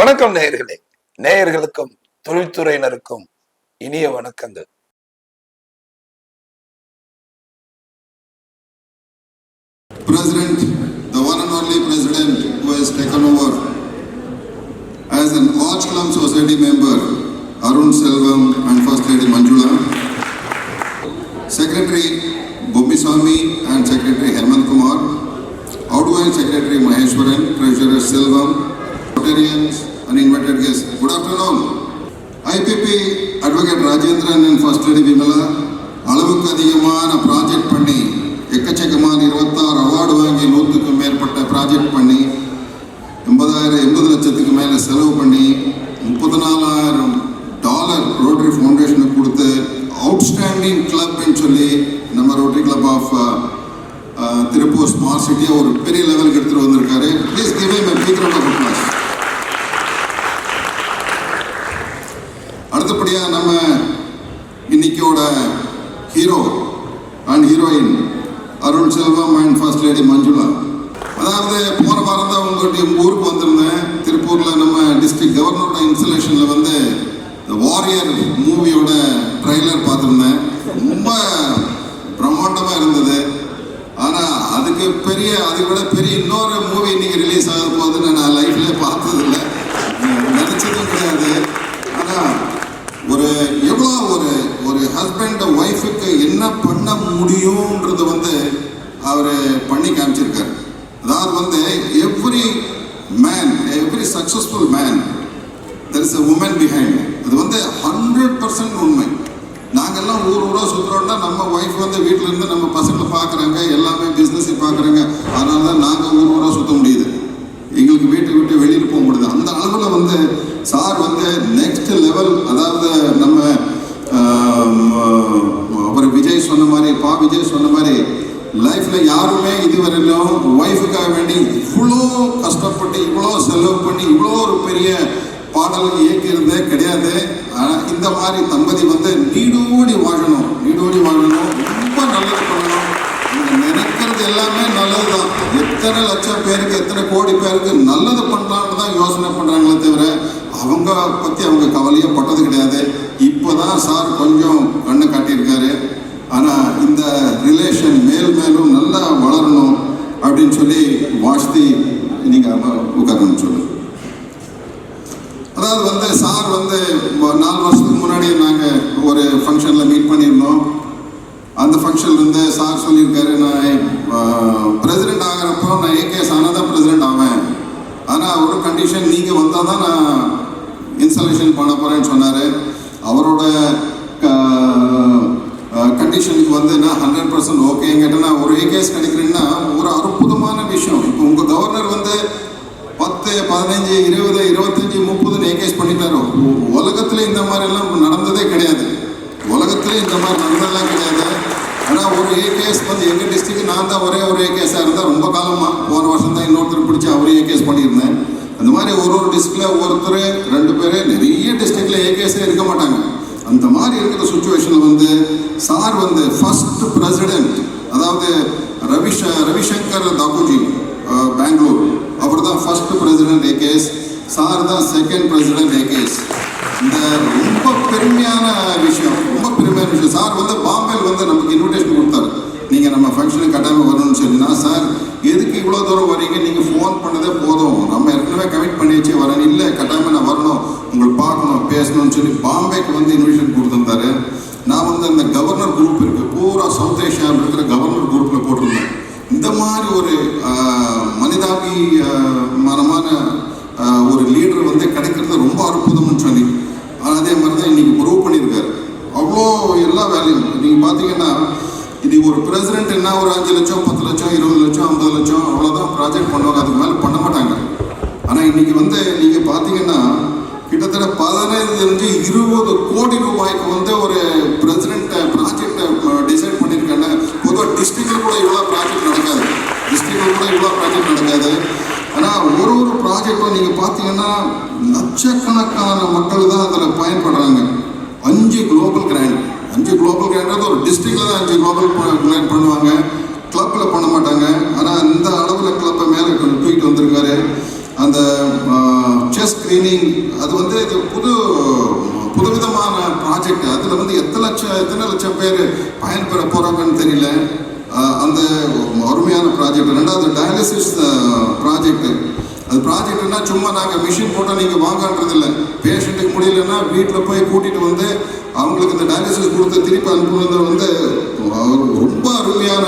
வணக்கம் நேயர்களே. நேயர்களுக்கும் தொழில்துறையினருக்கும் இனிய வணக்கங்கள். President, the one and only president who has taken over as an Arch Club Society member, Arun Selvam and First Lady Manjula, Secretary Bobiswamy and Secretary Hemant Kumar, outgoing Secretary Maheshwaran, Treasurer Selvam, Rotarians and invited guests. Good afternoon. IPP Advocate Rajendran and First Lady Vimala, அளவுக்கு அதிகமான project பண்ணி எக்கச்சக்கமான 26 award வாங்கி 100க்கும் மேற்பட்ட project பண்ணி 80 லட்சத்துக்கு மேலே செலவு பண்ணி $34,000 ரோட்டரி ஃபவுண்டேஷனுக்கு கொடுத்து அவுட்ஸ்டாண்டிங் கிளப்னு சொல்லி நம்ம Rotary Club of Tiruppur smart சிட்டியை ஒரு பெரிய லெவலுக்கு எடுத்துகிட்டு வந்திருக்காரு. Please give him a big round of applause. அடுத்தபடியாக நம்ம இன்னைக்கோட hero and heroine Arun Selvam and first lady Manjula. அதாவது போன வாரம் தான் உங்கள் ஊருக்கு வந்திருந்தேன். திருப்பூரில் நம்ம டிஸ்ட்ரிக்ட் கவர்னரோட இன்ஸ்டலேஷனில் வந்து இந்த வாரியர் மூவியோட ட்ரைலர் பார்த்துருந்தேன். ரொம்ப பிரம்மாண்டமாக இருந்தது. ஆனால் அதை விட பெரிய இன்னொரு மூவி இன்னைக்கு ரிலீஸ் ஆக போகுதுன்னு நான் லைஃப்லேயே பார்த்ததில்லை, நினச்சதும் கிடையாது. ஆனால் எவ்வளோ ஒரு ஹஸ்பண்ட் ஒய்ஃபுக்கு என்ன பண்ண முடியும்ன்றது வந்து அவர் பண்ணி காமிச்சிருக்காரு. அதாவது வந்து every successful man there is a woman behind. அது வந்து 100% உண்மை. நாங்கள்லாம் ஊராக சுற்றுறோம்னா நம்ம ஒய்ஃப் வந்து வீட்டில் இருந்து நம்ம பசங்களை பார்க்குறாங்க, எல்லாமே பிஸ்னஸை பார்க்குறாங்க. அதனால தான் நாங்கள் ஊராக சுற்ற முடியுது, எங்களுக்கு வீட்டை விட்டு வெளியில் போக முடியுது. அந்த அளவில் வந்து சார் வந்து நெக்ஸ்ட் லெவல். அதாவது நம்ம அவர் விஜய் சொன்ன மாதிரி லைஃப்பில் யாருமே இதுவரையிலும் ஒய்ஃபுக்காக வேண்டி இவ்வளோ கஷ்டப்பட்டு இவ்வளோ செலவு பண்ணி இவ்வளோ ஒரு பெரிய பாடல் இயக்கியிருந்தே கிடையாது. ஆனால் இந்த மாதிரி தம்பதி வந்து நீடோடி வாழணும், ரொம்ப நல்லது பண்ணணும். நினைக்கிறது எல்லாமே நல்லது தான். எத்தனை லட்சம் பேருக்கு எத்தனை கோடி பேருக்கு நல்லது பண்ணலான்னு தான் யோசனை பண்ணுறாங்களே தவிர அவங்க பற்றி அவங்க கவலையே பட்டது கிடையாது. இப்போ தான் சார் கொஞ்சம் கண்ணை காட்டியிருக்காரு. ஆனால் இந்த ரிலேஷன் மேலும் நல்லா வளரணும் அப்படின்னு சொல்லி வாழ்த்தி நீங்கள் உட்காரணும்னு சொல்லு. அதாவது வந்து சார் வந்து 4 வருஷத்துக்கு முன்னாடி நாங்கள் ஒரு ஃபங்க்ஷனில் மீட் பண்ணியிருந்தோம். அந்த ஃபங்க்ஷன்லேருந்து சார் சொல்லியிருக்காரு, நான் பிரசிடெண்ட் ஆகிறப்போ நான் ஏகேஎஸ் ஆனால் தான் பிரசிடெண்ட் ஆவேன், ஆனால் ஒரு கண்டிஷன் நீங்கள் வந்தால் தான் நான் இன்ஸ்டாலேஷன் பண்ண போகிறேன்னு சொன்னார். அவரோட கண்டிஷனுக்கு வந்து நான் 100% ஓகேன்னு கேட்டேன்னா ஒரு ஏகேஎஸ் கிடைக்கிறேன்னா ஒரு அற்புதமான விஷயம். இப்போ உங்கள் கவர்னர் வந்து 10, 15, 20, 25, 30 ஏகேஎஸ் பண்ணிட்டாரு. உலகத்தில் இந்த மாதிரிலாம் நடந்ததே கிடையாது. ஆனால் ஒரு ஏகேஎஸ் வந்து எங்கள் டிஸ்ட்ரிக்ட் நான் தான் ஒரே ஒரு ஏகேஎஸ்ஸாக இருந்தால் ரொம்ப காலமாக. போன வருஷம் தான் இன்னொருத்தர் பிடிச்சி அவரே ஏகேஎஸ் பண்ணியிருந்தேன். அந்த மாதிரி ஒரு டிஸ்ட்ரிக்டில் ஒருத்தர் 2 பேர், நிறைய டிஸ்ட்ரிக்டில் ஏகேஎஸ்ஸே இருக்க மாட்டாங்க. அந்த மாதிரி இருக்கிற சுச்சுவேஷனில் வந்து சார் வந்து ஃபர்ஸ்ட் பிரசிடென்ட், அதாவது ரவிசங்கர் தாக்கூஜி பெங்களூர், அவர் தான் ஃபர்ஸ்ட் பிரசிடென்ட் ஏகேஎஸ். சார் தான் செகண்ட் பிரசிடென்ட் ஏகேஎஸ். இந்த ரொம்ப பெருமையான விஷயம். சார் வந்து பாம்பேயில் வந்து நமக்கு இன்விடேஷன் கொடுத்தாரு, நீங்கள் நம்ம ஃபங்க்ஷனுக்கு கட்டாயமாக வரணும்னு சொல்லினா. சார் எதுக்கு இவ்வளோ தூரம் வரீங்க, நீங்கள் ஃபோன் பண்ணதே போதும், நம்ம ஏற்கனவே கமிட் பண்ணி வச்சு வரேன். இல்லை, கட்டாயமாக நான் வரணும், உங்களை பார்க்கணும், பேசணும்னு சொல்லி பாம்பேக்கு வந்து இன்விடேஷன் கொடுத்துருந்தாரு. நான் வந்து அந்த கவர்னர் குரூப் இருக்குது, பூரா சவுத் ஏஷியாவில் இருக்கிற கவர்னர் குரூப்பில் போட்டிருந்தேன். இந்த மாதிரி ஒரு மனமான ஒரு லீடர் வந்து கிடைக்கிறது ரொம்ப அற்புதம்னு சொல்லி அதே மாதிரி தான் இன்றைக்கி ப்ரூவ் பண்ணியிருக்காரு. அவ்வளோ எல்லா வேலையும் நீங்கள் பார்த்தீங்கன்னா இன்றைக்கி ஒரு பிரசிடென்ட் என்ன ஒரு 5 லட்சம், 10 லட்சம், 20 லட்சம், 50 லட்சம் அவ்வளோதான் ப்ராஜெக்ட் பண்ணுவாங்க, அதுக்கு மேலே பண்ண மாட்டாங்க. ஆனால் இன்றைக்கி வந்து நீங்கள் பார்த்தீங்கன்னா கிட்டத்தட்ட 15-20 கோடி ரூபாய்க்கு வந்து ஒரு பிரசிடென்ட் ப்ராஜெக்டை டிசைட் பண்ணியிருக்காங்க. பொதுவாக டிஸ்ட்ரிக்டில் கூட இவ்வளோ ப்ராஜெக்ட் நடக்காது. ஆனால் ஒரு ப்ராஜெக்டும் நீங்கள் பார்த்தீங்கன்னா லட்சக்கணக்கான மக்கள் தான் அதில் பயன்படுறாங்க. 5 குளோபல் கிராண்ட் ஒரு டிஸ்ட்ரிக்டில் தான் 5 குளோபல் கிராண்ட் பண்ணுவாங்க, கிளப்பில் பண்ண மாட்டாங்க. ஆனால் இந்த அளவில் கிளப்பை மேலே தூக்கிட்டு வந்திருக்காரு. அந்த செஸ் ஸ்க்ரீனிங், அது வந்து இது புதுவிதமான ப்ராஜெக்ட். அதில் வந்து எத்தனை லட்சம் பேர் பயன்பெற போகிறாங்கன்னு தெரியல. அந்த அருமையான ப்ராஜெக்ட். ரெண்டாவது டயாலிசிஸ் ப்ராஜெக்ட். அது ப்ராஜெக்ட்னா சும்மா நாங்கள் மிஷின் போட்டால் நீங்கள் வாங்கன்றது இல்லை. பேஷண்ட்டுக்கு முடியலன்னா வீட்டில் போய் கூட்டிகிட்டு வந்து அவங்களுக்கு இந்த டயாலிசிஸ் கொடுத்து திருப்பி அனுப்புறது வந்து ரொம்ப அருமையான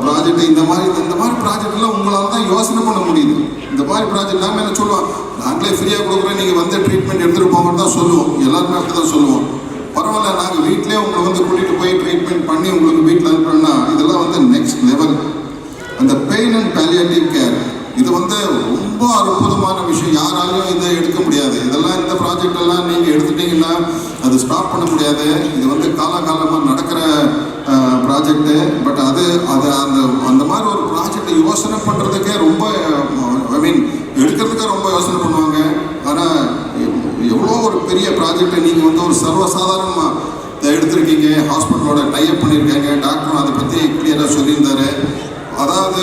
ப்ராஜெக்ட். இந்த மாதிரி ப்ராஜெக்ட்லாம் உங்களால் தான் யோசனை பண்ண முடியுது. இந்த மாதிரி ப்ராஜெக்ட் நாங்கள் என்ன சொல்லுவோம், நாங்களே ஃப்ரீயாக கொடுக்குறோம், நீங்கள் வந்து ட்ரீட்மெண்ட் எடுத்துகிட்டு போங்கன்னு தான் சொல்லுவோம். எல்லாருமே அப்படி தான் சொல்லுவோம். பரவாயில்ல, நாங்கள் வீட்டிலே உங்களை வந்து கூட்டிகிட்டு போய் ட்ரீட்மெண்ட் பண்ணி உங்களுக்கு வீட்டில் அனுப்புறோன்னா இதெல்லாம் வந்து நெக்ஸ்ட் லெவல். அந்த பெயின் அண்ட் பாலியேட்டிவ் கேர் இது வந்து ரொம்ப அற்புதமான விஷயம். யாராலையும் இதை எடுக்க முடியாது. இதெல்லாம் இந்த ப்ராஜெக்ட் எல்லாம் நீங்கள் எடுத்துட்டீங்கன்னா அது ஸ்டாப் பண்ண முடியாது. இது வந்து காலகாலமாக நடக்கிற ப்ராஜெக்டு. பட் அது அந்த மாதிரி ஒரு ப்ராஜெக்டை யோசனை பண்ணுறதுக்கே ரொம்ப எடுக்கிறதுக்கே ரொம்ப யோசனை பண்ணுவாங்க. ஆனால் எவ்வளோ ஒரு பெரிய ப்ராஜெக்டை நீங்கள் வந்து ஒரு சர்வசாதாரணமாக எடுத்திருக்கீங்க. ஹாஸ்பிட்டலோட டைப் பண்ணியிருக்காங்க. டாக்டரும் அதை பற்றி கிளியராக சொல்லியிருந்தாரு. அதாவது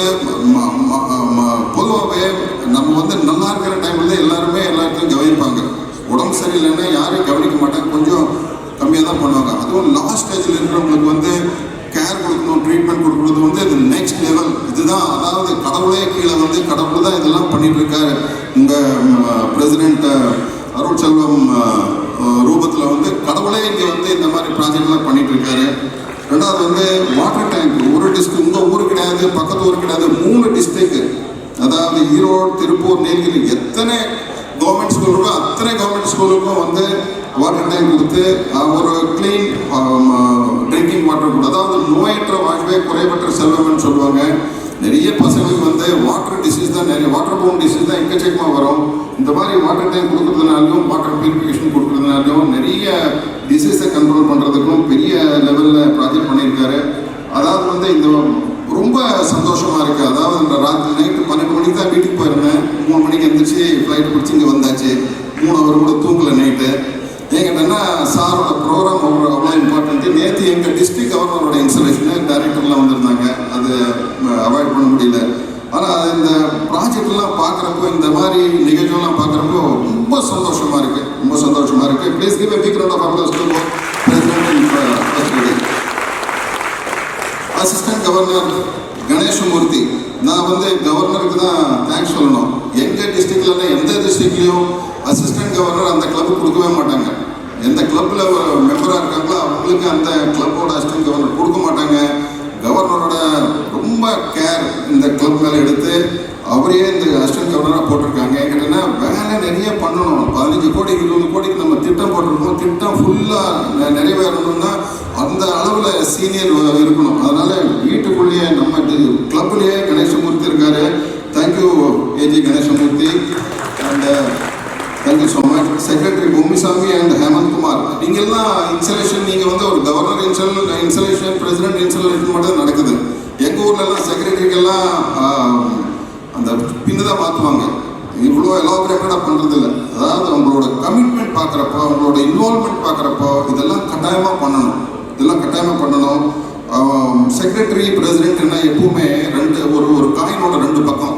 பொதுவாகவே நம்ம வந்து நல்லா இருக்கிற டைமில் எல்லாருமே எல்லாத்தையும் கவனிப்பாங்க. உடம்பு சரியில்லைன்னா யாரையும் கவனிக்க மாட்டாங்க, கொஞ்சம் கம்மியாக தான் பண்ணுவாங்க. அதுவும் லாஸ்ட் ஸ்டேஜில் இருக்கிறவங்களுக்கு வந்து கேர் கொடுக்கணும், ட்ரீட்மெண்ட் கொடுக்குறது வந்து இது நெக்ஸ்ட் லெவல். இதுதான் அதாவது கடவுளே கீழே வந்து கடவுள் தான் இதெல்லாம் பண்ணிட்டு இருக்காரு. உங்கள் பிரசிடென்ட் அருள் செல்வம் ரூபத்தில் வந்து கடவுளே இங்கே வந்து இந்த மாதிரி ப்ராஜெக்ட்லாம் பண்ணிட்டு இருக்காரு. ரெண்டாவது வந்து வாட்டர் டேங்க். ஒரு டிஸ்ட்ரிக்ட், உங்கள் ஊர் கிடையாது, பக்கத்து ஊர் கிடையாது, 3 டிஸ்ட்ரிக்ட். அதாவது ஈரோடு, திருப்பூர், நீலகிரி எத்தனை கவர்மெண்ட் ஸ்கூல் இருக்கோ அத்தனை கவர்மெண்ட் ஸ்கூலுக்கும் வந்து வாட்டர் டேங்க் கொடுத்து ஒரு க்ளீன் ட்ரிங்கிங் வாட்டர் கூட, அதாவது நோயற்ற வாழ்வே குறைவற்ற செல்வம்னு சொல்லுவாங்க. நிறைய பசங்களுக்கு வந்து வாட்டர் டிசீஸ் தான், நிறைய வாட்டர் போன் டிசீஸ் தான் எக்கச்சக்கமாக வரும். இந்த மாதிரி வாட்டர் டேங்க் கொடுக்குறதுனாலையும் வாட்டர் பியூரிஃபிகேஷன் கொடுக்குறதுனாலையும் நிறைய டிசீஸை கண்ட்ரோல் பண்ணுறதுக்கும் பெரிய லெவலில் ப்ராஜெக்ட் பண்ணியிருக்காரு. அதாவது வந்து இந்த ரொம்ப சந்தோஷமாக இருக்குது. அதாவது இந்த ராத்திரி நைட்டு 12 மணிக்கு தான் வீட்டுக்கு போயிருந்தேன். 3 மணிக்கு எழுந்திரிச்சு ஃப்ளைட் பிடிச்சி இங்கே வந்தாச்சு. 3 ஹவர் கூட தூங்கலை நைட்டு. ஏங்கிட்டேன்னா சாரோட ப்ரோக்ராம் அவ்வளோ இம்பார்ட்டன்ட்டு. நேற்று எங்கள் டிஸ்ட்ரிக்ட் கவர்னரோட இன்ஸ்டலேஷனு டைரக்டர்லாம் வந்திருந்தாங்க. அது அவாய்ட் பண்ண முடியல. ஆனால் இந்த ப்ராஜெக்ட்லாம் பார்க்குறப்போ, இந்த மாதிரி நிகழ்ச்சிகள்லாம் பார்க்குறப்போ ரொம்ப சந்தோஷமாக இருக்குது. ரொம்ப சந்தோஷமாக இருக்குது. Please give a big round of applause to assistant governor Ganeshamoorthy. நான் வந்து கவர்னருக்கு தான் தேங்க்ஸ் சொல்லணும். எங்கள் டிஸ்ட்ரிக்ட்லன்னா எந்த டிஸ்ட்ரிக்ட்லேயும் அசிஸ்டன்ட் கவர்னர் அந்த கிளப்பு கொடுக்கவே மாட்டாங்க. எந்த கிளப்பில் மெம்பராக இருக்காங்களோ அவங்களுக்கு அந்த கிளப்போட அசிஸ்டன்ட் கவர்னர் கொடுக்க மாட்டாங்க. கவர்னரோட ரொம்ப கேர் இந்த கிளப் மேலே எடுத்து அவரே இந்த அசிஸ்டன்ட் கவர்னராக போட்டிருக்காங்க. என்கிட்டனா வேலை நிறைய பண்ணணும். 15 கோடி 20 கோடிக்கு நம்ம திட்டம் போட்டிருக்கோம். திட்டம் ஃபுல்லாக நிறைவேறணும்னா அந்த அளவில் சீனியர் இருக்கணும். அதனால் வீட்டுக்குள்ளேயே நம்ம கிளப்லேயே கணேசமூர்த்தி இருக்கார். Thank you AG Ganesamoorthy. And thank you so much. Secretary Bommisamy and Hemanth Kumar. நீங்கள்லாம் இன்ஸ்டலேஷன், நீங்கள் வந்து ஒரு கவர்னர் இன்ஸ்டலேஷன், பிரசிடென்ட் இன்ஸ்டலேஷன் மட்டும் நடக்குது. எங்கள் ஊர்லலாம் செக்ரட்டரிக்கெல்லாம் அந்த பின்னு தான் மாற்றுவாங்க. இவ்வளோ எலாபரேட்டடாக பண்ணுறது இல்லை. அதாவது அவங்களோட கமிட்மெண்ட் பார்க்குறப்போ, அவங்களோட இன்வால்மெண்ட் பார்க்குறப்போ இதெல்லாம் கட்டாயமாக பண்ணணும். செக்ரட்டரி பிரசிடென்ட்னா எப்பவுமே ஒரு காயினோட 2 பக்கம்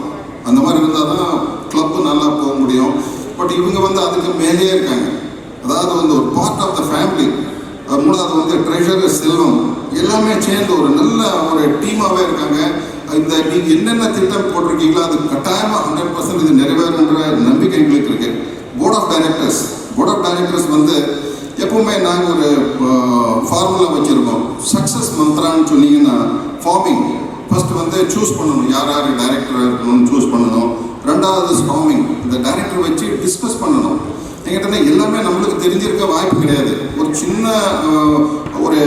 அந்த மாதிரி இருந்தால் தான் கிளப்பு நல்லா போக முடியும். பட் இவங்க வந்து அதுக்கு மேலேயே இருக்காங்க. அதாவது வந்து ஒரு பார்ட் ஆஃப் த ஃபேமிலி. மூணாவது வந்து ட்ரெஷரர் செல்வம். எல்லாமே சேர்ந்து ஒரு நல்ல ஒரு டீமாகவே இருக்காங்க. இந்த நீங்கள் என்னென்ன திட்டம் போட்டிருக்கீங்களோ அது கட்டாயமாக 100% இது நிறைவேறுன்ற நம்பிக்கை எங்களுக்கு இருக்கு. போர்ட் ஆஃப் டைரக்டர்ஸ் வந்து எப்பவுமே நாங்கள் ஒரு ஃபார்முலா வச்சுருக்கோம். சக்ஸஸ் மந்த்ரான்னு சொன்னீங்கன்னா ஃபார்மிங் ஃபர்ஸ்ட் வந்து சூஸ் பண்ணணும். யார் டைரக்டராக இருக்கணும்னு சூஸ் பண்ணணும். ரெண்டாவது ஸ்டாமிங், இந்த டைரக்டர் வச்சு டிஸ்கஸ் பண்ணணும். எங்கிட்ட எல்லாமே நம்மளுக்கு தெரிஞ்சிருக்க வாய்ப்பு கிடையாது. ஒரு சின்ன ஒரு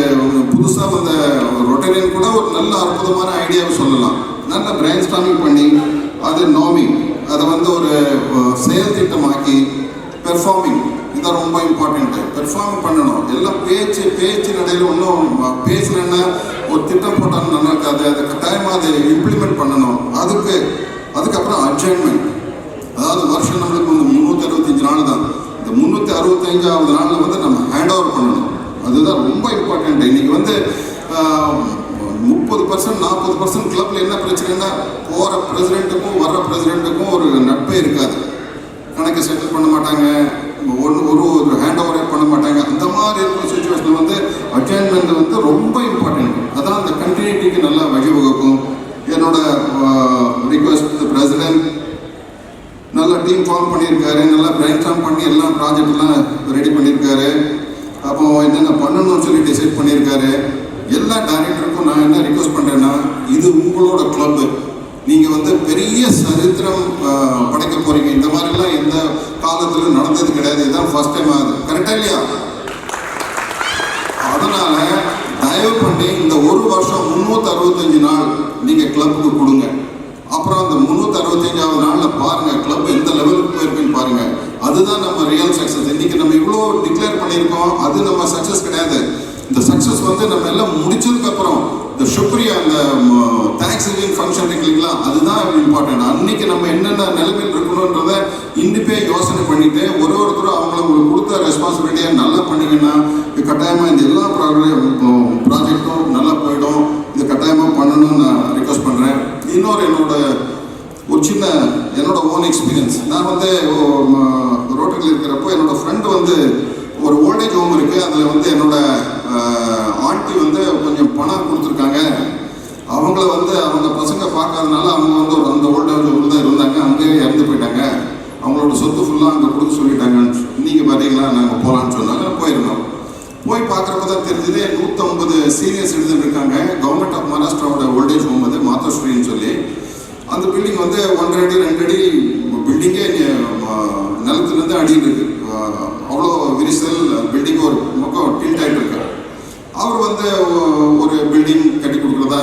புதுசாக வந்த ரொட்டேரியன் கூட ஒரு நல்ல அற்புதமான ஐடியாவை சொல்லலாம். நல்ல பிரெயின் ஸ்டாமிங் பண்ணி அது நாமிங், அதை வந்து ஒரு செயல் திட்டமாக்கி பெர்ஃபார்மிங், இதான் ரொம்ப இம்பார்ட்டண்ட்டு. பெர்ஃபார்ம் பண்ணணும். எல்லாம் பேச்சு நடையில் ஒன்றும் பேசலன்னா ஒரு திட்டம் போட்டாலும் நல்லா இருக்காது. அதை கட்டாயமாக அதை இம்ப்ளிமெண்ட் பண்ணணும். அதுக்கப்புறம் அட்ஜாயின்மெண்ட். அதாவது வருஷம் நம்மளுக்கு வந்து 365 நாள் தான். இந்த 365வது நாளில் வந்து நம்ம ஹேண்ட் ஓவர் பண்ணணும். அதுதான் ரொம்ப இம்பார்ட்டண்ட். இன்றைக்கி வந்து 30% 40% கிளப்பில் என்ன பிரச்சனைன்னா போகிற பிரசிடெண்ட்டுக்கும் வர்ற பிரசிடெண்ட்டுக்கும் ஒரு நட்பே இருக்காது. கணக்கு செட்டில் பண்ண மாட்டாங்க, ஒரு ஹேண்ட் ஓவரே பண்ண மாட்டாங்க. அந்த மாதிரி இருக்கிற சுச்சுவேஷனில் வந்து அட்ஜாயின்மெண்ட் வந்து ரொம்ப இம்பார்ட்டன்ட். அதான் அந்த கண்டினியூட்டிக்கு நல்லா வழிவகுக்கும். என்னோட ரிக்வெஸ்ட் பிரசிடென்ட் நல்லா டீம் ஃபார்ம் பண்ணியிருக்காரு, நல்லா பிரைன் ஃபார்ம் பண்ணி எல்லாம் ப்ராஜெக்ட்லாம் ரெடி பண்ணியிருக்காரு. அப்போ என்னென்ன பண்ணணும்னு சொல்லி டிசைட் பண்ணியிருக்காரு. எல்லா டைரக்டருக்கும் நான் என்ன ரிக்வெஸ்ட் பண்ணுறேன்னா, இது உங்களோட கிளப்பு, நீங்கள் வந்து பெரிய சரித்திரம் படைக்க போகிறீங்க. இந்த மாதிரிலாம் எந்த காலத்திலும் நடந்தது கிடையாது, இதுதான் ஃபர்ஸ்ட் டைம் ஆகுது. கரெக்டாக இல்லையா? அதனால் தயவு பண்ணி இந்த ஒரு வருஷம் 365 நாள் நீங்கள் கிளப்புக்கு கொடுங்க. அப்புறம் அந்த 365வது நாளில் பாருங்கள் கிளப் எந்த லெவலுக்கு போயிருக்குன்னு பாருங்கள். அதுதான் நம்ம ரியல் சக்ஸஸ். இன்றைக்கி நம்ம இவ்வளோ டிக்ளேர் பண்ணியிருக்கோம், அது நம்ம சக்ஸஸ் கிடையாது. இந்த சக்ஸஸ் வந்து நம்ம எல்லாம் முடிச்சதுக்கப்புறம் இந்த சுப்ரியா அந்த தேங்க்ஸ் கிவிங் ஃபங்க்ஷன் இருக்குங்களா, அதுதான் இம்பார்ட்டன்ட். அன்றைக்கி நம்ம என்னென்ன நிலைமையில் இருக்கணுன்றத இன்னிப்பே யோசனை பண்ணிவிட்டு ஒருத்தரும் அவங்களுக்கு கொடுத்த ரெஸ்பான்சிபிலிட்டியை நல்லா பண்ணிங்கன்னா கட்டாயமாக இந்த எல்லா ப்ராஜெக்டும் நல்லா போயிடும். இது கட்டாயமாக பண்ணணும்னு நான் ரிக்வெஸ்ட் பண்ணுறேன். இன்னொரு என்னோட ஓன் எக்ஸ்பீரியன்ஸ். நான் வந்து ரோட்டரியில் இருக்கிறப்போ என்னோட ஃப்ரெண்டு வந்து ஒரு ஓல்டேஜ் ஹோம் இருக்குது, அதில் வந்து என்னோட ஆண்டி வந்து கொஞ்சம் பணம் கொடுத்துருக்காங்க. அவங்கள வந்து அவங்க பசங்க பார்க்காதனால அவங்க வந்து அந்த ஓல்டேஜ் ஹோமில் தான் இருந்தாங்க, அங்கேயே இறந்து போயிட்டாங்க. அவங்களோட சொத்து ஃபுல்லாக அங்கே கொடுக்க சொல்லிட்டாங்க. நீங்கள் பார்த்தீங்களா, நாங்கள் போகலான்னு சொன்னாங்க. போயிருந்தோம். போய் பார்க்குறப்ப தான் தெரிஞ்சது 150 சீனியர் சிட்டிசன் இருக்காங்க. கவர்மெண்ட் ஆஃப் மகாராஷ்டிராவோட ஓல்டேஜ் ஹோம் அது மாதோஸ்ரீன்னு சொல்லி. அந்த பில்டிங் வந்து 1.5 அடி 2 அடி பில்டிங்கே நிலத்துலேருந்து அடியில் இருக்குது. அவ்வளோ விரிசல் பில்டிங், ஒரு பக்கம் டில்ட் ஆகிட்டு இருக்கு. அவர் வந்து ஒரு பில்டிங் கட்டி கொடுக்குறதா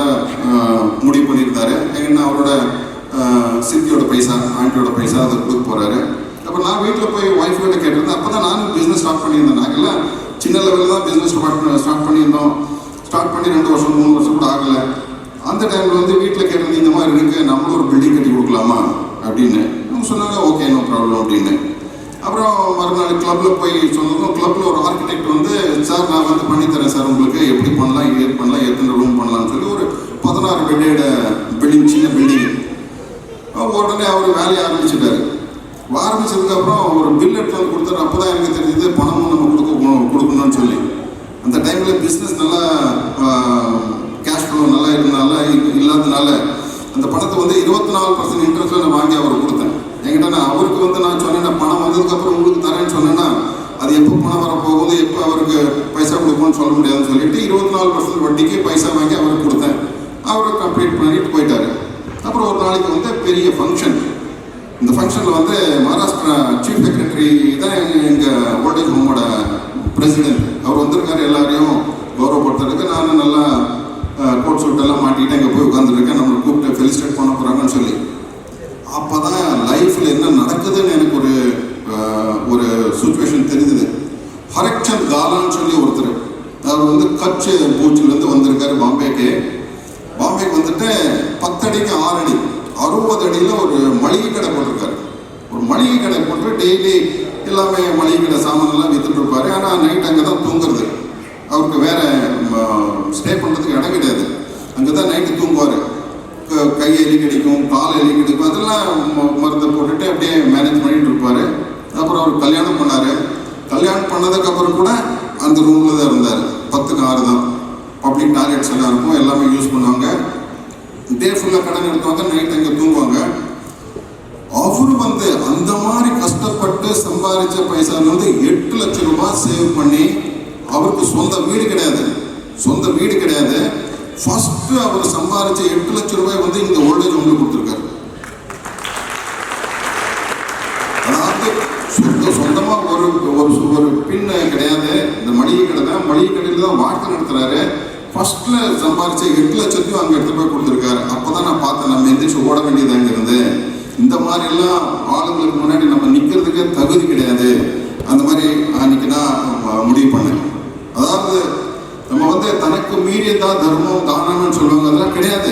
முடிவு பண்ணியிருந்தாரு. ஏன்னா அவரோட சித்தியோட பைசா, ஆண்டியோட பைசா அதை கொடுக்க போகிறாரு. அப்போ நான் வீட்டில் போய் ஒய்ஃப் கிட்ட கேட்டிருந்தேன். அப்போ தான் நானும் பிஸ்னஸ் ஸ்டார்ட் பண்ணியிருந்தேன். நாங்கள்லாம் சின்ன லெவலில் தான் பிஸ்னஸ் ஸ்டார்ட் பண்ணியிருந்தோம். ஸ்டார்ட் பண்ணி 2 வருஷம் 3 வருஷம் கூட ஆகலை. அந்த டைமில் வந்து வீட்டில் கேட்டிருந்தேன், இந்த மாதிரி இருக்குது, நம்மளும் ஒரு பில்டிங் கட்டி கொடுக்கலாமா அப்படின்னு. அவங்க சொன்னாங்க ஓகே, நோ ப்ராப்ளம் அப்படின்னு. அப்புறம் மறுநாள் கிளப்பில் போய் சொன்னதும், கிளப்பில் ஒரு ஆர்கிடெக்ட் வந்து, சார் நான் வந்து பண்ணித்தரேன் சார், உங்களுக்கு எப்படி பண்ணலாம், ஏது பண்ணலாம், எத்தனை ரூம் பண்ணலாம்னு சொல்லி ஒரு 16 பெட்டோட பில்டிங், சின்ன பில்டிங். உடனே அவர் வேலையை ஆரம்பிச்சிட்டாரு. ஆரம்பிச்சதுக்கப்புறம் ஒரு பில் எடுத்து வந்து கொடுத்தாரு. அப்போ தான் எனக்கு தெரிஞ்சது பணமும் நம்ம கொடுக்கணும்னு சொல்லி. அந்த டைமில் பிஸ்னஸ் நல்லா கேஷ் ஃப்ளோ நல்லா இல்லாததுனால அந்த பணத்தை வந்து 24% இன்ட்ரெஸ்ட்டில் நான் வாங்கி அவர் கொடுத்தேன். என்கிட்ட அவருக்கு வந்து நான் சொன்னேன், பணம் வந்ததுக்கப்புறம் உங்களுக்கு தரேன்னு சொன்னேன்னா அது எப்போ பணம் வரப்போகுது, எப்போ அவருக்கு பைசா கொடுப்போம்னு சொல்ல முடியாதுன்னு சொல்லிட்டு 24% வட்டிக்கு பைசா வாங்கி அவருக்கு கொடுத்தேன். அவர் கம்ப்ளீட் பண்ணிட்டு போயிட்டாரு. அப்புறம் ஒரு நாளைக்கு வந்து பெரிய ஃபங்க்ஷன். இந்த ஃபங்க்ஷனில் வந்து மகாராஷ்டிரா சீஃப் செக்ரட்டரி தான் எங்கள் ஓல்டேஜ் ஹோமோட பிரசிடென்ட். அவர் வந்திருக்காரு, எல்லாரையும் கௌரவப்படுத்துறதுக்கு. நான் நல்லா கோட் சூட்டெல்லாம் மாட்டிக்கிட்டு அங்கே போய் உட்காந்துருக்கேன். நம்மளை கூப்பிட்டு ஃபெலிசிட்டேட் பண்ண போகிறாங்கன்னு சொல்லி. அப்போ தான் லைஃப்பில் என்ன நடக்குதுன்னு எனக்கு ஒரு சுச்சுவேஷன் தெரிஞ்சுது. ஹரக்சந்த் காலான்னு சொல்லி ஒருத்தர், அவர் வந்து கட்ச் பூச்சிலேருந்து வந்திருக்காரு பாம்பேக்கு வந்துட்டு 10 அடிக்கு 6 அடி 60 அடியில் ஒரு மளிகை கடை போட்டிருக்காரு. ஒரு மளிகை கடை போட்டு டெய்லி எல்லாமே மளிகை கடை சாமானெல்லாம் விற்றுட்டு இருப்பார். ஆனால் நைட் அங்கே தான் தூங்குறது. அவருக்கு வேறு ஸ்டே பண்ணுறதுக்கு இடம் கிடையாது. அங்கே தான் நைட்டு தூங்குவார். கை எலி கிடைக்கும், கால் எலி கிடைக்கும், அதெல்லாம் மருந்து போட்டுட்டு அப்படியே மேனேஜ் பண்ணிட்டு இருப்பார். அப்புறம் அவர் கல்யாணம் பண்ணார். கல்யாணம் பண்ணதுக்கப்புறம் கூட அந்த ரூமில் தான் இருந்தார். 10க்கு 6 தான். பப்ளிக் டாய்லெட்ஸ் எல்லாம் இருக்கும், எல்லாமே யூஸ் பண்ணுவாங்க. டே ஃபுல்லாக கடன் எடுத்துவாங்க, நைட் அங்கே தூங்குவாங்க. அவரு வந்து அந்த மாதிரி கஷ்டப்பட்டு சம்பாதிச்ச பைசா வந்து 8 லட்சம் ரூபாய் சேவ் பண்ணி, அவருக்கு சொந்த வீடு கிடையாது. ஃபர்ஸ்ட் அவர் சம்பாதிச்ச 8 லட்சம் ரூபாய் வந்து இந்த ஓல்டேஜ் ஹோம்ல கொடுத்துருக்காரு. அதாவது சொந்தமாக ஒரு பின் கிடையாது. இந்த மளிகை கடை தான், மளிகை கடையில் தான் வாழ்க்கை நடத்துறாரு. ஃபர்ஸ்ட்ல சம்பாதிச்ச 8 லட்சத்தையும் அங்கே எடுத்து போய் கொடுத்துருக்காரு. அப்போதான் நான் பார்த்தேன், நம்ம எந்திரிச்சு ஓட வேண்டியது அங்கே இருந்து. இந்த மாதிரி எல்லாம் ஆளுங்களுக்கு முன்னாடி நம்ம நிற்கிறதுக்கே தகுதி கிடையாது. அந்த மாதிரி அன்னைக்கு நான் முடிவு பண்ணேன். அதாவது நம்ம வந்து தனக்கு மீறியதான் தர்மம் தானம்னு சொல்லுவாங்க, அதெல்லாம் கிடையாது.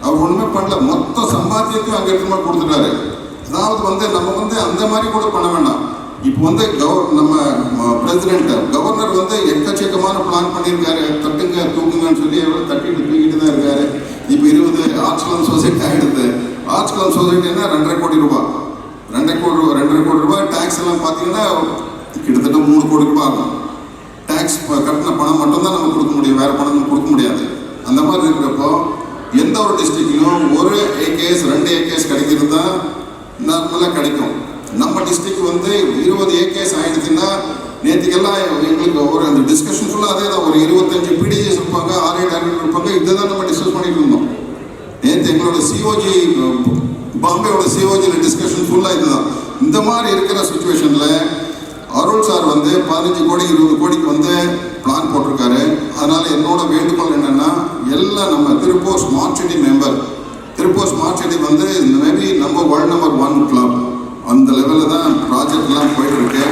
அவர் ஒன்றுமே பண்ணல, மொத்த சம்பாத்தியத்தையும் அங்கே எடுத்து கொடுத்துட்டாரு. அதாவது வந்து நம்ம வந்து அந்த மாதிரி கூட பண்ண வேண்டாம். இப்போ வந்து நம்ம பிரசிடென்ட் கவர்னர் வந்து எக்கச்சக்கமான பிளான் பண்ணியிருக்காரு. தட்டுங்க தூக்குங்கன்னு சொல்லி அவர் தூக்கிட்டு தான் இருக்காரு. இப்போ 20 ஆர்ட்ஸ் கிளப் சொசைட்டி ஆகிடுது. ஆர்ட்ஸ் கிளப் சொசைட்டின்னா 2.5 கோடி ரூபாய். 2.25 கோடி ரூபாய் டேக்ஸ் எல்லாம் பார்த்தீங்கன்னா கிட்டத்தட்ட 3 கோடி ரூபாய் ஆகும். டேக்ஸ் கட்டின பணம் மட்டும்தான் நம்ம கொடுக்க முடியும், வேறு பணம் கொடுக்க முடியாது. அந்த மாதிரி இருக்கிறப்போ எந்த ஒரு டிஸ்ட்ரிக்ட்லையும் ஒரு ஏகேஎஸ் 2 ஏகேஎஸ் கிடைக்கிறது தான் நார்மலாக கிடைக்கும். நம்ம டிஸ்ட்ரிக்ட் வந்து 20 ஏகேஎஸ் ஆகிடுச்சுன்னா நேற்றுக்கெல்லாம் எங்களுக்கு ஒரு அந்த டிஸ்கஷன் ஃபுல்லாக அதே தான். ஒரு 25 பிடிஜிஎஸ் இருப்பாங்க, 6-7 டைரக்டர் இருப்பாங்க. இதை தான் நம்ம டிஸ்கஸ் பண்ணிட்டு இருந்தோம். நேற்று எங்களோட சிஓஜி பாம்பேயோட சிஓஜியில் டிஸ்கஷன் ஃபுல்லாக இதுதான். இந்த மாதிரி இருக்கிற சுச்சுவேஷனில் அருள் சார் வந்து 15 கோடி 20 கோடிக்கு வந்து பிளான் போட்டிருக்காரு. அதனால் என்னோட வேண்டுகோள் என்னென்னா, எல்லாம் நம்ம Tiruppur smart city member, Tiruppur smart city வந்து மேபி வேர்ல்ட் நம்பர் 1 கிளப் அந்த லெவலில் தான் ப்ராஜெக்ட்லாம் போயிட்டுருக்கு.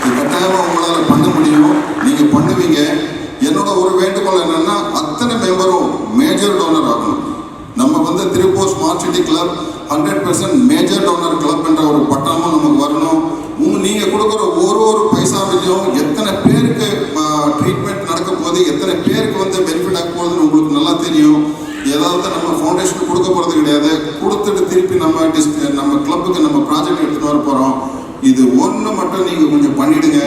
இது கட்டாயமாக உங்களால் பண்ண முடியும், நீங்கள் பண்ணுவீங்க. என்னோட ஒரு வேண்டுகோள் என்னென்னா, அத்தனை மெம்பரும் மேஜர் டோனர் ஆகணும். நம்ம வந்து Tiruppur smart city club 100% major toner club என்ற ஒரு பட்டமும் நமக்கு வரணும். நீங்கள் கொடுக்குற ஒரு பைசாவிலையும் எத்தனை பேருக்கு ட்ரீட்மெண்ட் நடக்க போகுது, எத்தனை பேருக்கு வந்து பெனிஃபிட் ஆக போகுதுன்னு உங்களுக்கு நல்லா தெரியும். ஏதாவது நம்ம ஃபவுண்டேஷனுக்கு கொடுக்க போகிறது கிடையாது. கொடுத்துட்டு திருப்பி நம்ம கிளப்புக்கு நம்ம ப்ராஜெக்ட் எடுத்துகிட்டு வர போகிறோம். இது ஒன்று மட்டும் நீங்கள் கொஞ்சம் பண்ணிவிடுங்க.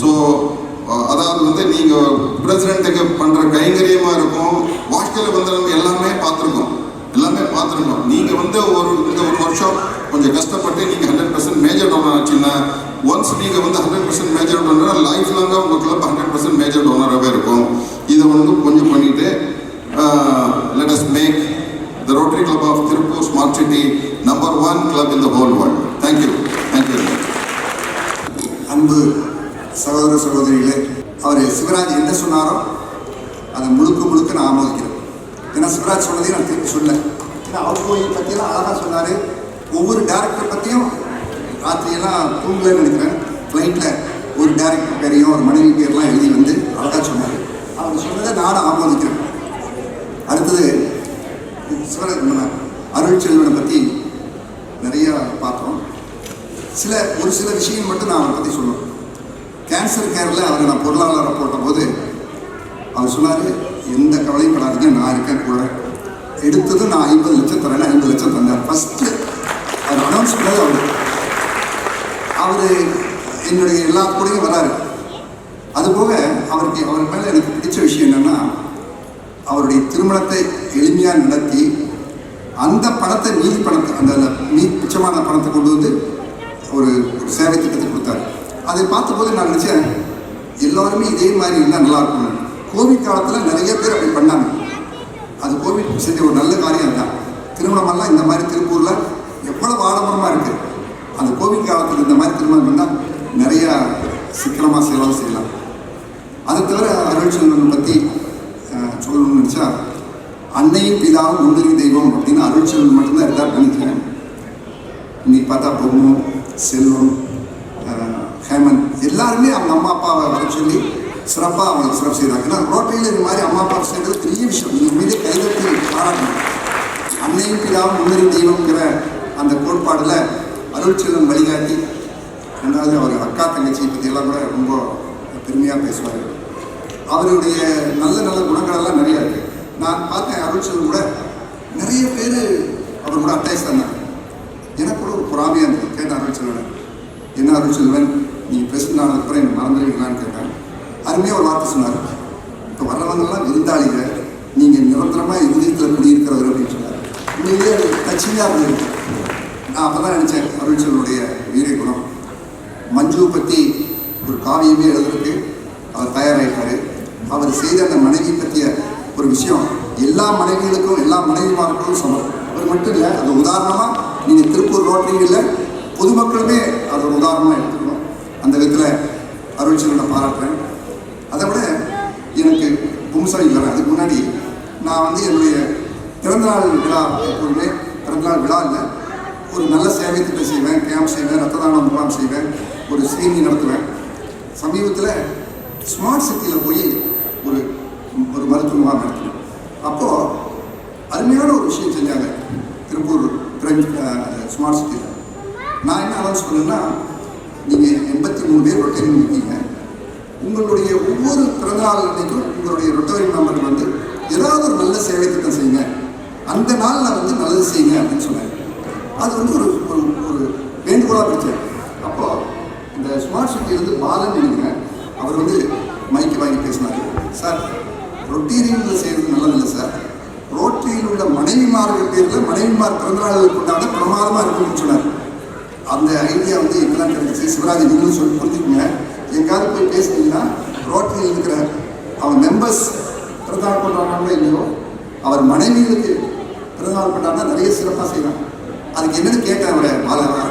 ஸோ அதாவது வந்து நீங்கள் பிரசிடெண்ட்டுக்கு பண்ணுற கைங்கரியமாக இருக்கும். வாழ்க்கையில் வந்து நம்ம எல்லாமே பார்த்துருக்கோம். நீங்கள் வந்து இந்த ஒரு வருஷம் கொஞ்சம் கஷ்டப்பட்டு நீங்கள் 100% மேஜர் டோனர் ஆச்சுன்னா, ஒன்ஸ் நீங்கள் வந்து 100% மேஜர் டோனர் லைஃப் லாங்காக உங்கள் கிளப் 100% மேஜர் டோனராகவே இருக்கும். இதை வந்து கொஞ்சம் பண்ணிவிட்டு let us make the Rotary Club of Tirupur Smart City number 1 club in the whole world. Thank you. அன்பு சகோதர சகோதரிகளே, அவர் சிவராஜ் என்ன சொன்னாரோ அதை முழுக்க நான் ஆமோதிக்கிறேன். ஏன்னா சிவராஜ் சொன்னதையும் நான் திருப்பி சொன்னேன். ஏன்னா அவுட் கோயிங் பற்றியெல்லாம் அழகாக சொன்னார். ஒவ்வொரு டேரக்டர் பற்றியும் ராத்திரியெல்லாம் தூங்கலன்னு நினைக்கிறேன். ஃப்ளைட்டில் ஒரு டேரக்டர் பேரையும் ஒரு மனைவி பேரெலாம் எழுதி வந்து அழகாக சொன்னார். அவர் சொன்னதை நானும் ஆமோதிக்கிறேன். அடுத்தது அருள் செல்வனை பற்றி நிறையா பார்த்தோம். ஒரு சில விஷயம் மட்டும் நான் அவரை பற்றி சொல்லணும். கேன்சர் கேரில் அவர் நான் பொருளாளராக போட்டபோது அவர் சொன்னார், எந்த கவலையும் படாதீங்க, நான் இருக்கேன் கூட. எடுத்ததும் நான் 50 லட்சம் தரேன், 50 லட்சம் தந்தார். ஃபஸ்ட்டு அவர் அனௌன்ஸ் பண்ணது அவர் என்னுடைய எல்லா கூடையும் வராரு. அதுபோக அவர் மேலே எனக்கு பிடிச்ச விஷயம் என்னென்னா, அவருடைய திருமணத்தை எளிமையாக நடத்தி அந்த பணத்தை அந்த மிச்சமான பணத்தை கொண்டு வந்து ஒரு சேவை திட்டத்தை கொடுத்தாரு. அதை பார்த்தபோது நான் நினச்சேன், எல்லோருமே இதே மாதிரி இருந்தால் நல்லாயிருக்கும். கோவிட் காலத்தில் நிறைய பேர் அப்படி பண்ணாங்க. அது கோவிட் செஞ்ச ஒரு நல்ல காரியம் தான். திருமணமெல்லாம் இந்த மாதிரி திருப்பூரில் எவ்வளவு ஆடம்பரமாக இருக்குது. அந்த கோவிட் காலத்தில் இந்த மாதிரி திருமணம் பண்ணால் நிறையா சிக்கனமாக செலவு செய்யலாம். அதை தவிர அருள் செல்வன் பற்றி சொல்லணும்னு நினச்சா, அன்னையும் பிதாவும் முன்னுரிமை தெய்வம் அப்படின்னு அருள் செல்வன் மட்டும்தான் எல்லாரும் நினைக்கிறேன். இன்னைக்கு பார்த்தா பொண்ணு செல்வம் ஹேமந்த் எல்லாருமே அவங்க அம்மா அப்பாவை வர சொல்லி சிறப்பாக அவங்களுக்கு சிறப்பு செய்கிறாங்க. ஏன்னா ரோட்டையில் இந்த மாதிரி அம்மா அப்பாவை செய்கிறது பெரிய விஷயம். நீங்கள் உண்மையிலே கைதட்டி பாராட்டணும். அன்னையும் பிதாவும் முன்னுரிமை தெய்வங்கிற அந்த கோட்பாடில் அருள் செல்வன் வழிகாட்டி. ரெண்டாவது அவர் அக்கா தங்கச்சி பற்றியெல்லாம் கூட ரொம்ப பெருமையாக பேசுவார். அவருடைய நல்ல குணங்களெல்லாம் நிறையா இருக்குது. நான் பார்த்தேன், அருள் செல்வன் கூட நிறைய பேர் அவர் கூட அட்டாச் தந்தாங்க. எனக்கு கூட ஒரு பொறாமையாக இருந்தது. கேட்டேன் அருள் செல்வன், என்ன அருள் செல்வன் நீங்கள் பிரசிடண்ட் ஆனதுக்கப்புறம் எனக்கு மறந்துடுவீங்களான்னு கேட்டேன். அருமையாக ஒரு வார்த்தை சொன்னார், இப்போ வர்றவங்கெல்லாம் விருந்தாளிங்க, நீங்கள் நிரந்தரமாக இதயத்தில் குடியிருக்கிறவர் அப்படின்னு சொன்னார். உண்மையிலேயே அது டச்சிங்காக இருந்தது. நான் அப்போ தான் நினச்சேன், அருள் செல்வனுடைய வீரிய குணம். மஞ்சுவை பற்றி ஒரு காவியமே எழுதுறதுக்கு அவர் தயாராகிட்டார். அவர் செய்த அந்த மனைவி பற்றிய ஒரு விஷயம் எல்லா மனைவிகளுக்கும் எல்லா மனைவிமார்களுக்கும் சமம். அவர் மட்டும் இல்லை, அது உதாரணமாக நீங்கள் திருப்பூர் ரோட்டரியில் பொதுமக்களுமே அது ஒரு உதாரணமாக எடுத்துக்கணும். அந்த விதத்தில் அருள் செல்வனை பாராட்டுறேன். அதை விட எனக்கு பும்சாரி வரேன். அதுக்கு முன்னாடி நான் வந்து என்னுடைய பிறந்தநாள் விழா, எப்போதுமே பிறந்தநாள் விழா இல்லை, ஒரு நல்ல சேவை திட்டம் செய்வேன், கேம்ப் செய்வேன், ரத்த தான முகாம் செய்வேன், ஒரு ஸ்ரீனி நடத்துவேன். சமீபத்தில் ஸ்மார்ட் சிட்டியில் போய் ஒரு மருத்துவ முகாம் நடத்துவேன். அப்போது அருமையான ஒரு விஷயம் செஞ்சாங்க திருப்பூர் ஸ்மார்ட் சிட்டியில். நான் என்ன அனௌன்ஸ் பண்ணேன்னா, நீங்கள் 83 பேர் ரொட்டேரியன் இருக்கீங்க, உங்களுடைய ஒவ்வொரு பிறந்தநாள் அன்றைக்கும் உங்களுடைய ரொட்டேரியன் மெம்பருக்கு வந்து ஏதாவது ஒரு நல்ல சேவை திட்டம் செய்யுங்க, அந்த நாளில் வந்து நல்லது செய்யுங்க அப்படின்னு சொன்னாங்க. அது வந்து ஒரு வேண்டுகோள் வேண்டுகோளாக படித்தேன். அப்போது இந்த ஸ்மார்ட் சிட்டியிலேருந்து பாலன் நினைக்கிறேன், அவர் வந்து மைக்கு வாங்கி பேசினார். சார், ரொட்டீரியனில் செய்கிறது நல்லதில்லை சார், ரோட்டரியில் உள்ள மனைவிமார்கள் பேரில் மனைவிமார் பிறந்தநாள் கொண்டாட பிரமாதமாக இருக்குன்னு சொன்னார். அந்த ஐடியா வந்து எங்கெல்லாம் கிடைச்சிச்சு. சிவராஜ் நீங்களும் சொல்லி புரிஞ்சுக்கோங்க, எங்காவது போய் பேசுனீங்கன்னா ரோட்டரியில் இருக்கிற அவர் மெம்பர்ஸ் பிறந்தநாள் கொண்டாடுறாங்களோ இல்லையோ, அவர் மனைவிகளுக்கு பிறந்தநாள் கொண்டாடினா நிறைய சிறப்பாக செய்கிறாங்க. அதுக்கு என்னென்னு கேட்டேன் அவரை, பாலவா,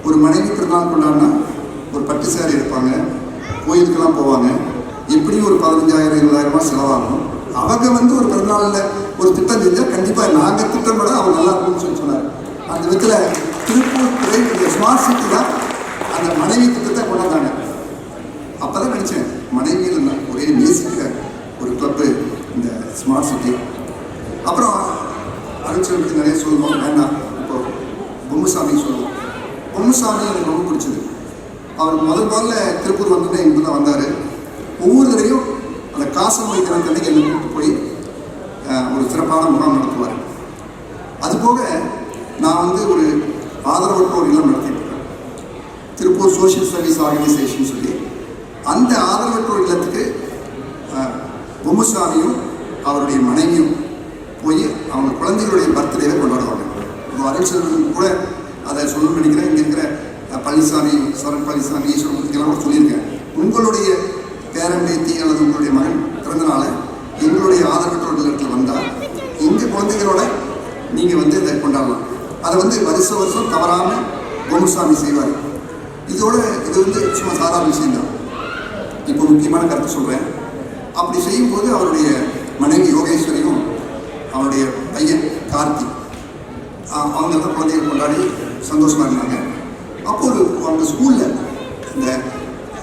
ஒரு மனைவி பிறந்தநாள் கொண்டாடினா ஒரு பட்டு சேரை எடுப்பாங்க, கோயிலுக்கெல்லாம் போவாங்க, எப்படியும் ஒரு 15,000-20,000 செலவாகும். அவங்க வந்து ஒரு பிறந்தநாளில் ஒரு திட்டம் செஞ்சால் கண்டிப்பாக நாங்கள் திட்டம் விட அவங்க நல்லா இருக்கும்னு சொல்லி சொன்னார். அந்த விதத்தில் திருப்பூர் துறை இந்த ஸ்மார்ட் சிட்டி தான் அந்த மனைவி திட்டத்தை கொண்டாந்தாங்க. அப்போ தான் நினச்சேன், மனைவியில் ஒரே நேசிக்கிற ஒரு கிளப்பு இந்த ஸ்மார்ட் சிட்டி. அப்புறம் அருட்செல்வத்தை பற்றி நிறைய சொல்லுவோம், வேண்டாம். இப்போ பொம்முசாமி சொல்லுவோம். பொம்முசாமி எனக்கு ரொம்ப பிடிச்சது. அவர் முதல்ல திருப்பூர் வந்துட்டு இங்கே தான் வந்தார். ஒவ்வொரு தடையும் அந்த காசம் வைக்கிற தண்ணிக்கு என்னை கூப்பிட்டு போய் ஒரு சிறப்பான முகாம் நடத்துவார். அதுபோக நான் வந்து ஒரு ஆதரவற்றோர் இல்லம் நடத்திட்டுருக்கேன், திருப்பூர் சோஷியல் சர்வீஸ் ஆர்கனைசேஷன் சொல்லி. அந்த ஆதரவற்றோர் இல்லத்துக்கு பொம்முசாமியும் அவருடைய மனைவியும் போய் அவங்க குழந்தைகளுடைய பர்த்டேவை கொண்டாடுவாங்க. இப்போ அருட்செல்வன் கூட அதை சொல்லணும்னு நினைக்கிறேன். இங்கே இருக்கிற பழனிசாமி, சரண் பழனிசாமி, ஈஸ்வரமூர்த்திக்கெல்லாம் கூட சொல்லியிருக்கேன், உங்களுடைய பேரன் பேத்தி அல்லது உங்களுடைய மகன் பிறந்தனால எங்களுடைய ஆதரவற்றோர் இல்லத்தில் வந்தால் எங்கள் குழந்தைகளோட நீங்கள் வந்து இதை கொண்டாடலாம். அதை வந்து வருஷம் தவறாமல் பொம்முசாமி செய்வார். இதோட இது வந்து சும்மா சாதாரண விஷயம்தான். இப்போ முக்கியமான கருத்து சொல்கிறேன். அப்படி செய்யும்போது அவருடைய மனைவி யோகேஸ்வரியும் அவருடைய பையன் கார்த்தி அவங்க தான் குழந்தைகள் கொண்டாடி சந்தோஷமாக இருந்தாங்க. அப்போ அவங்க ஸ்கூலில் இந்த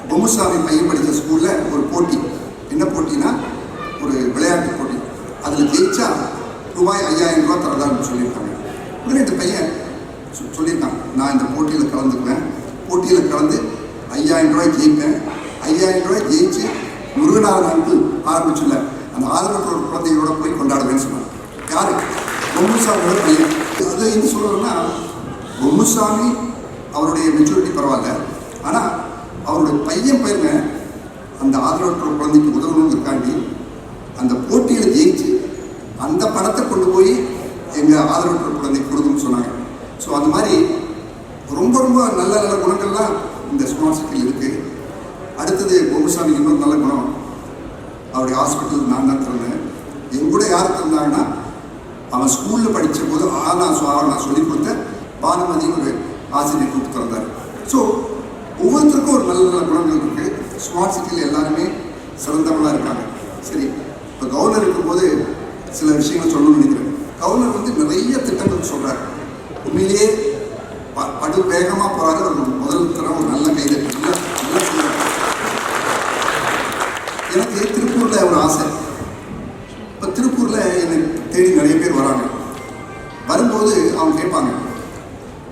பொம்முசாமி பையன் படித்த ஸ்கூலில் ஒரு போட்டி. என்ன போட்டினா ஒரு விளையாட்டு போட்டி. அதில் ஜெயிச்சா ரூபாய் 5,000 தரதான்னு சொல்லியிருக்காங்க. உடனே இந்த பையன் சொல்லியிருக்கான், நான் இந்த போட்டியில் கலந்துக்குவேன், போட்டியில் கலந்து 5,000 ஜெயிப்பேன், 5,000 ஜெயிச்சு முருகனார் நாட்கள் ஆரம்பிச்சுள்ள அந்த ஆதரவற்றோர் குழந்தைகளோட போய் கொண்டாடுவேன்னு சொன்னாங்க. யார்? பொம்முசாமியோட பையன். அது என்ன சொல்கிறோன்னா, பொம்முசாமி அவருடைய மெச்சூரிட்டி பரவாயில்ல, ஆனால் அவருடைய பையன் பையங்க அந்த ஆதரவற்றோர் குழந்தைக்கு உதவணுங்கிறக்காண்டி அந்த போட்டியில் ஜெயிச்சு அந்த பணத்தை கொண்டு போய் எங்கள் ஆதரவற்றோர் குழந்தைக்கு கொடுக்கணும்னு சொன்னாங்க. ஸோ அந்த மாதிரி ரொம்ப ரொம்ப நல்ல நல்ல குணங்கள்லாம் இந்த ஸ்மார்ட் சிட்டியில் இருக்குது. அடுத்தது பொம்முசாமிக்கு இன்னொரு நல்ல குணம், அவருடைய ஹாஸ்பிட்டல் நான் தான் திறந்தேன். என் கூட யார் திறந்தாங்கன்னா, அவன் ஸ்கூலில் படித்த போது நான் சொல்லிக் கொடுத்த பானுமதியும் ஒரு ஆசிரியர் கூப்பிட்டு திறந்தார். ஸோ ஒவ்வொருத்தருக்கும் ஒரு நல்ல நல்ல குணங்கள் இருக்குது. ஸ்மார்ட் சிட்டியில் எல்லாருமே சிறந்தவங்களாக இருக்காங்க. சரி, இப்போ கவர்னர் இருக்கும்போது சில விஷயங்கள் சொல்லணும்னு நினைக்கிறேன். கவர்னர் வந்து நிறைய திட்டங்கள் சொல்கிறார். உண்மையிலேயே படு வேகமாக போகிறாரு. அவர் முதல் தரம் ஒரு நல்ல கைது. எனக்கு திருப்பூரில் ஒரு ஆசை. இப்போ திருப்பூரில் என்னை தேடி நிறைய பேர் வராங்க. வரும்போது அவங்க கேட்பாங்க,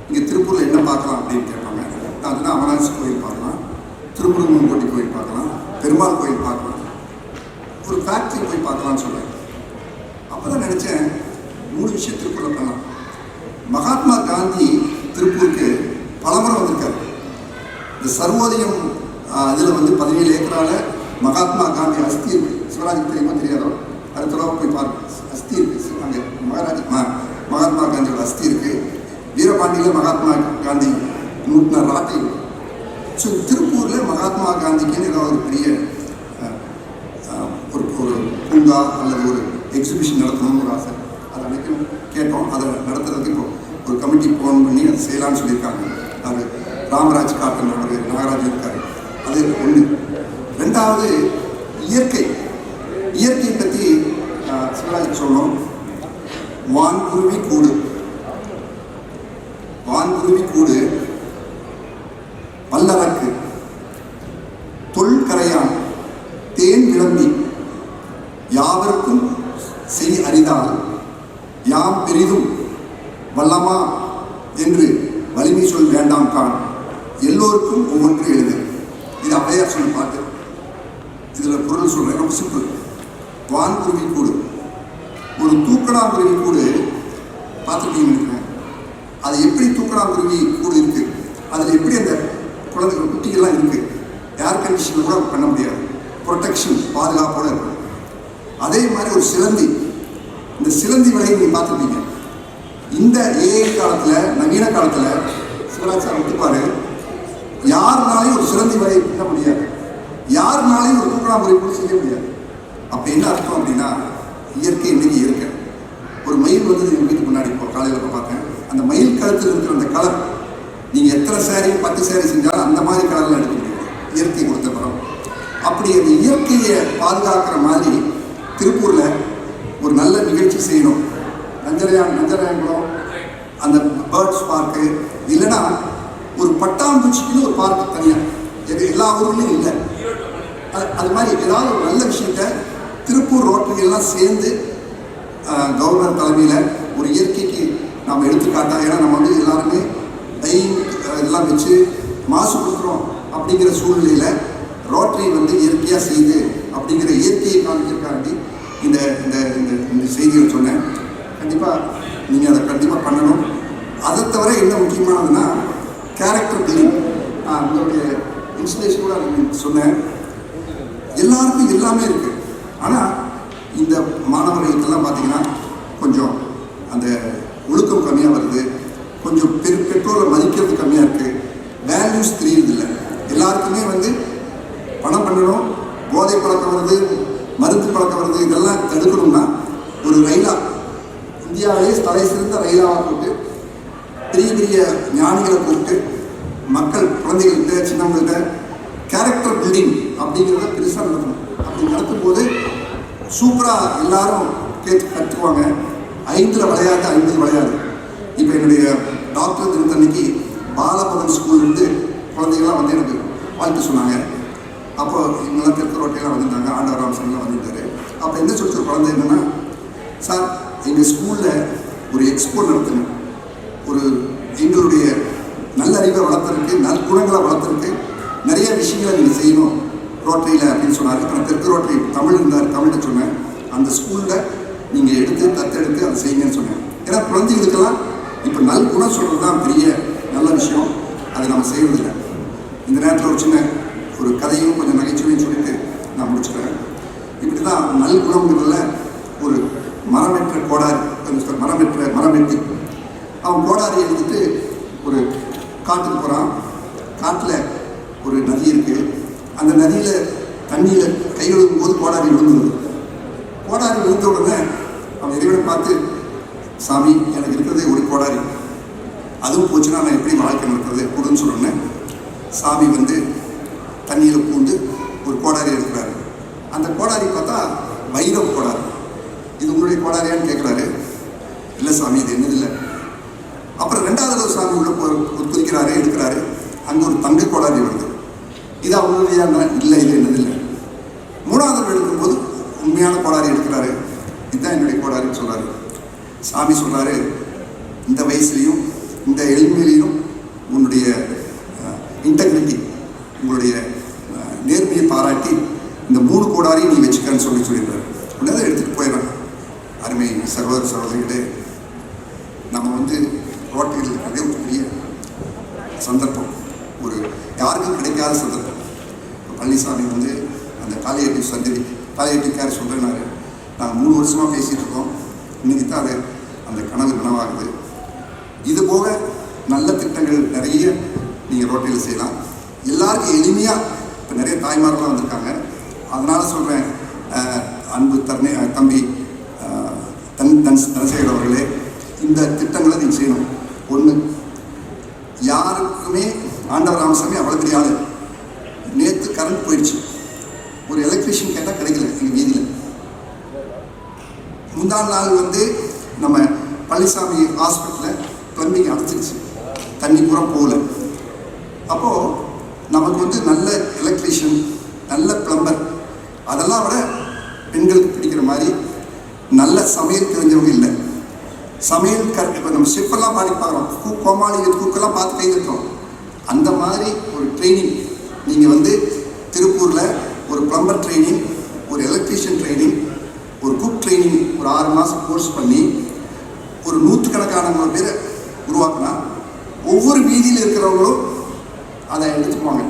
இங்கே திருப்பூரில் என்ன பார்க்கலாம் அப்படின்னு கேட்பாங்க. அதுனா அமராவதி கோயில் பார்க்கலாம், திருமுருகன் கோயில் பார்க்கலாம், பெருமாள் கோயில் பார்க்கலாம், ஒரு ஃபேக்ட்ரி போய் பார்க்கலான்னு சொல்கிறேன். அப்போ தான் நினச்சேன், 3 விஷயம் திருப்பூரில் பண்ணலாம். மகாத்மா காந்தி திருப்பூருக்கு பலமுறை வந்திருக்காரு. இந்த சர்வோதயம் இதில் வந்து 17 ஏக்கரால் மகாத்மா காந்தி அஸ்தி இருக்குது. சிவராஜுக்கு தெரியுமா தெரியாதோ, அடுத்த தடவை போய் பார்க்க அஸ்தி இருக்குது. அங்கே மகாத்மா காந்தியோட அஸ்தி இருக்குது. வீரபாண்டியில் மகாத்மா காந்தி நூட்டின ராட்டை. ஸோ திருப்பூரில் மகாத்மா காந்திக்குன்னு ஏதாவது ஒரு பெரிய ஒரு பூங்கா அல்லது ஒரு எக்ஸிபிஷன் நடத்தணும்னு ஒரு ஆசை. அதை அனைக்கும் கேட்டோம். அதை நடத்துறதுக்கு இப்போ ஒரு கமிட்டி ஃபோன் பண்ணி அதை செய்யலான்னு சொல்லியிருக்காங்க. அது ராமராஜ் காட்டன் ஒரு நாகராஜ் இருக்கார். அது ஒன்று. ரெண்டாவது இயற்கை பற்றி சிவராஜ் சொல்லணும். வான்குருவி கூடு, வல்லரக்கு, தொல்கரையான், தேன் விளம்பி, யாவருக்கும் செய் அறிதால் யாம் பெரிதும் வல்லமா என்று வலிமை சொல் வேண்டாம் கான், எல்லோருக்கும் ஒவ்வொன்று எழுது. இது அவ்வையார் சொன்ன பாட்டு. இதில் பொருள் சொல்கிறேன், ரொம்ப சிம்பிள். வான்குருவி கூடு, ஒரு தூக்கணாங்குருவி கூடு பார்த்துட்டீங்கன்னு நினைக்கிறேன். அது எப்படி தூக்கணாங்குருவி கூடு இருக்குது அதில் எப்படி அந்த குழந்தைகள் குட்டிகள்லாம் இருக்குது, ஏர் கண்டிஷன் கூட பண்ண முடியாது, ப்ரொடெக்ஷன் பாதுகாப்போடு இருக்கும். அதே மாதிரி ஒரு சிலந்தி, இந்த சிலந்தி வலையை நீங்கள் பார்த்துருப்பீங்க. இந்த ஏஐ காலத்தில், நவீன காலத்தில் சிவராஜ் சார் விட்டுப்பாரு, யாருனாலையும் ஒரு சிலந்தி வலையை பின்ன முடியாது, யாருனாலையும் ஒரு தூக்கணாமுறை கூட செய்ய முடியாது. அப்போ என்ன அர்த்தம் அப்படின்னா, இயற்கை இன்னைக்கு இயற்கை. ஒரு மயில் வந்து எங்கள் வீட்டுக்கு முன்னாடி இப்போ காலையில் பார்த்தேன். அந்த மயில் கழுத்தில் இருக்கிற அந்த கலர், நீங்கள் எத்தனை சேரீ 10 சேரீ செஞ்சாலும் அந்த மாதிரி கலரில் எடுக்க முடியாது, இயற்கை கொடுத்த படம். அப்படி அந்த இயற்கையை பாதுகாக்கிற மாதிரி திருப்பூரில் ஒரு நல்ல நிகழ்ச்சி செய்யணும். நஞ்சராயங்குளம் அந்த பேர்ட்ஸ் பார்க்கு, இல்லைன்னா ஒரு பட்டாம்பூச்சிக்குன்னு ஒரு பார்க்கு தனியாக எல்லா ஊர்லேயும் இல்லை. அது மாதிரி ஏதாவது ஒரு நல்ல விஷயத்த திருப்பூர் ரோட்டரியெல்லாம் சேர்ந்து கவர்னர் தலைமையில் ஒரு இயற்கைக்கு நாம் எடுத்துக்காட்டாக, ஏன்னா நம்ம வந்து எல்லாருமே இதெல்லாம் வச்சு மாசுபடுத்துகிறோம் அப்படிங்கிற சூழ்நிலையில் ரோட்டரி வந்து இயற்கையாக செய்து அப்படிங்கிற இயற்கையை காமிக்கிறதுக்காண்டி இந்த இந்த இந்த செய்திகளை சொன்னேன். கண்டிப்பாக நீங்கள் அதை கண்டிப்பாக பண்ணணும். அதை தவிர என்ன முக்கியமானதுன்னா கேரக்டர் பில்டிங். உங்களுடைய இன்ஸ்பிரேஷன் கூட சொன்னேன். எல்லாருக்கும் எல்லாமே இருக்குது. ஆனால் இந்த மாணவர்களுக்கெல்லாம் பார்த்தீங்கன்னா கொஞ்சம் அந்த ஒழுக்கம் கம்மியாக வருது, கொஞ்சம் பெற்றோரை மதிக்கிறது கம்மியாக இருக்குது, வேல்யூஸ் தெரியுறதில்லை. எல்லாருக்குமே வந்து பணம் பண்ணணும், போதை பழக்கம் வருது, மருந்து பழக்கம் வருது. இதெல்லாம் தடுக்கணும்னா ஒரு ரயிலா, இந்தியாவிலே தலை சிறந்த ரயிலாக போட்டு பெரிய பெரிய ஞானிகளை கூப்பிட்டு மக்கள் குழந்தைகள்கிட்ட சின்னவங்கள்ட்ட கேரக்டர் பில்டிங் அப்படிங்கிறத பெருசாக நடத்தணும். அப்படி நடத்தும்போது சூப்பராக எல்லாரும் கற்றுக்குவாங்க. 5 விளையாது 50 விளையாது. இப்போ என்னுடைய டாக்டர் தினத்தன்னைக்கு பாலபவன் ஸ்கூல்லேருந்து குழந்தைகள்லாம் வந்து எனக்கு வாழ்த்து சொன்னாங்க. அப்போ இவங்கெல்லாம் தெற்கு ரோட்டையெல்லாம் வந்துட்டாங்க, ஆண்டவர் ராமசன்லாம் வந்துட்டாரு. அப்போ என்ன சொல்லிட்டு குழந்தை என்னென்னா, சார் எங்கள் ஸ்கூலில் ஒரு எக்ஸ்போ நடத்துங்க, ஒரு எங்களுடைய நல்லறிவை வளர்த்துருக்கு, நற்குணங்களை வளர்த்துருக்கு, நிறைய விஷயங்களை நீங்கள் செய்யணும் ரோட்டரியில் அப்படின்னு சொன்னார். இப்போ நான் தெற்கு ரோட்டரி தமிழ் இருந்தார், தமிழ்னு சொன்னேன். அந்த ஸ்கூலில் நீங்கள் எடுத்து தத்தெடுத்து அதை செய்யுங்கன்னு சொன்னேன். ஏன்னா குழந்தைகளுக்கெல்லாம் இப்போ நல்குணம் சொல்கிறது தான் பெரிய நல்ல விஷயம், அதை நம்ம செய்வதில்லை. இந்த நேரத்தில் ஒரு சின்ன ஒரு கதையும் கொஞ்சம் நகைச்சுவையும் சொல்லிட்டு நான் முடிச்சுக்கிறேன். இப்படி தான் நல்குணங்கிறதுல ஒரு மரமேற்ற கோடாரி, மரமெட்டி அவன் கோடாரி எடுத்துட்டு ஒரு காட்டுக்கு போகிறான். காட்டில் ஒரு நதி இருக்குது. அந்த நதியில் தண்ணியில் கை விழுகும் போது கோடாரி விழுந்துருது. கோடாரி விழுந்த உடனே அவன் இறைவனை பார்த்து, சாமி எனக்கு இருக்கிறதே ஒரு கோடாரி, அதுவும் போச்சுன்னா நான் எப்படி வாழ்க்கை நடத்துறது கொடுன்னு சொன்னேன். சாமி வந்து தண்ணியில் பூந்து ஒரு கோடாரி எடுக்கிறாரு. அந்த கோடாரி பார்த்தா வைரம் கோடாரி. இது உங்களுடைய கோடாரியான்னு கேட்குறாரு. இல்லை சாமி இது என்னதில்லை. அப்புறம் 2வது சாமி உள்ள குதிக்கிறாரு, எடுக்கிறாரு. அங்கே ஒரு தங்க கோடாரி வருது. இது அவங்களுடைய இல்லை, இது என்னதில்லை. 3வது எடுக்கும்போது உண்மையான கோடாரி எடுக்கிறாரு. இதுதான் என்னுடைய கோடாரின்னு சொல்கிறாரு. சாமி சொல்கிறாரு, இந்த வயசுலையும் இந்த எளிமையிலையும் உன்னுடைய இன்டெகிரிட்டி, உங்களுடைய நேர்மையை பாராட்டி இந்த 3 கோடாரியும் நீ வச்சுக்கன்னு சொல்லிடுறாரு. உடனே எடுத்துகிட்டு போயிடறான். அருமை சகோதர சகோதரிகளே, நம்ம வந்து ரோட்டரியில் இருக்கிறதே ஒரு பெரிய சந்தர்ப்பம், ஒரு யாருக்கும் கிடைக்காத சந்தர்ப்பம். பழனிசாமி வந்து அந்த பாலியேட்டிவ் கேர் சொல்கிறேன்னாரு. நாங்கள் 3 வருஷமாக பேசிகிட்டு இருக்கோம். இன்றைக்கி தான் அது அந்த கனவு நனவாகுது. இது போக நல்ல திட்டங்கள் நிறைய நீங்கள் ரோட்டரியில் செய்யலாம். எல்லாருக்கும் எளிமையாக இப்போ நிறைய தாய்மாரெலாம் வந்திருக்காங்க. அதனால் சொல்கிறேன், அன்பு தம்பி தனசேகர் அவர்களே, இந்த திட்டங்களை நீங்கள் செய்யணும். 1, யாருக்குமே ஆண்டவர் ராமசாமி அவ்வளோ பெரிய ஆள். நேற்று கரண்ட் போயிடுச்சு, ஒரு எலக்ட்ரிஷியன் கேட்டால் கிடைக்கல எங்கள் வீதியில். முந்தாள் நாள் வந்து நம்ம பழனிசாமி ஹாஸ்பிட்டலில் ப்ளம்பிங் அடைச்சிருச்சு, தண்ணி பூரா போகல. அப்போது நமக்கு வந்து நல்ல எலக்ட்ரிஷியன், நல்ல ப்ளம்பர், அதெல்லாம் விட பெண்களுக்கு பிடிக்கிற மாதிரி நல்ல சமையல் தெரிஞ்சவங்க இல்லை. சமையல் இப்போ நம்ம ஷெஃப்பெல்லாம் பாடி பார்க்குறோம், கோமாளி குக்கெல்லாம் பார்த்து கைதிட்டோம். அந்த மாதிரி ஒரு ட்ரைனிங் நீங்கள் வந்து திருப்பூரில் ஒரு ப்ளம்பர் ட்ரைனிங், ஒரு எலக்ட்ரிஷியன் ட்ரைனிங், ஒரு குக் ட்ரைனிங் ஒரு 6 மாதம் கோர்ஸ் பண்ணி ஒரு 100கணக்கான பேரை உருவாக்கினா ஒவ்வொரு வீதியில் இருக்கிறவங்களும் அதை எடுத்துக்குவாங்க.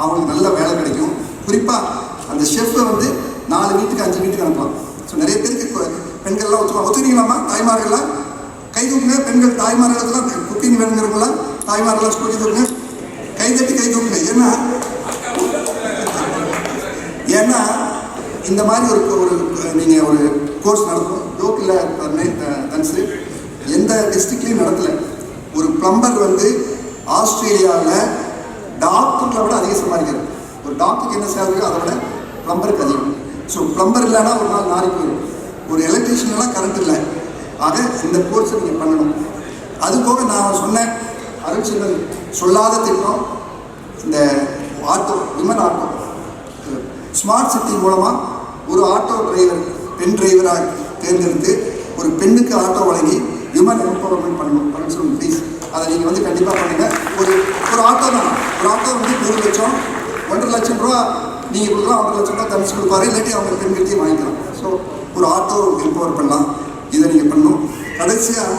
அவங்களுக்கு நல்ல வேலை கிடைக்கும். குறிப்பாக அந்த ஷெஃப்பை வந்து 4 வீட்டுக்கு 5 வீட்டுக்கு அனுப்பலாம். ஸோ நிறைய பேருக்கு பெண்கள்லாம் ஒத்துக்கிறீங்களாம்மா? தாய்மார்கள்லாம் கை தூக்குங்க. பெண்கள் தாய்மார்களுக்கெல்லாம் குக்கிங் வேணுங்கிறவங்களாம் தாய்மார்கள்லாம் சொல்லி தூக்குங்க. கை தட்டி கை தூக்குங்க. ஏன்னா இந்த மாதிரி ஒரு நீங்கள் ஒரு கோர்ஸ் நடத்தும் ஜோக் இல்லை தன்சு எந்த டிஸ்ட்ரிக்ட்லேயும் நடத்தலை. ஒரு பிளம்பர் வந்து ஆஸ்திரேலியாவில் டாக்டர்களை விட அதிக சம்பாதிக்கிறார். ஒரு டாக்டருக்கு என்ன சேலரியோ அதை விட பிளம்பருக்கு அதிகம். ஸோ பிளம்பர் இல்லைன்னா ஒரு நாள் நாரி போயிடும். ஒரு எலக்ட்ரீஷியன்லாம் கரண்ட் இல்லை. ஆக இந்த கோர்ஸை நீங்கள் பண்ணணும். அது போக நான் சொன்னேன் அருட்சிகள் சொல்லாத திட்டம் இந்த auto women auto smart city மூலமாக ஒரு ஆட்டோ டிரைவர் பெண் டிரைவராக தேர்ந்தெடுத்து ஒரு பெண்ணுக்கு ஆட்டோ வழங்கி விமன் எம்பவர்மெண்ட் பண்ணணும் அப்படின்னு சொல்லுங்கள் ப்ளீஸ். அதை நீங்கள் வந்து கண்டிப்பாக பண்ணுங்கள். ஒரு ஆட்டோ தான். ஒரு ஆட்டோ வந்து 1 லட்சம் 1.5 லட்சம் ரூபா நீங்கள் கொடுக்கலாம். 1.5 லட்சம் ரூபா தனிச்சு கொடுப்பாரு. இல்லாட்டி அவங்க பெண்கிட்டையும் வாங்கிக்கலாம். ஸோ ஒரு ஆட்டோ எம்பவர் பண்ணலாம். இதை நீங்கள் பண்ணணும். கடைசியாக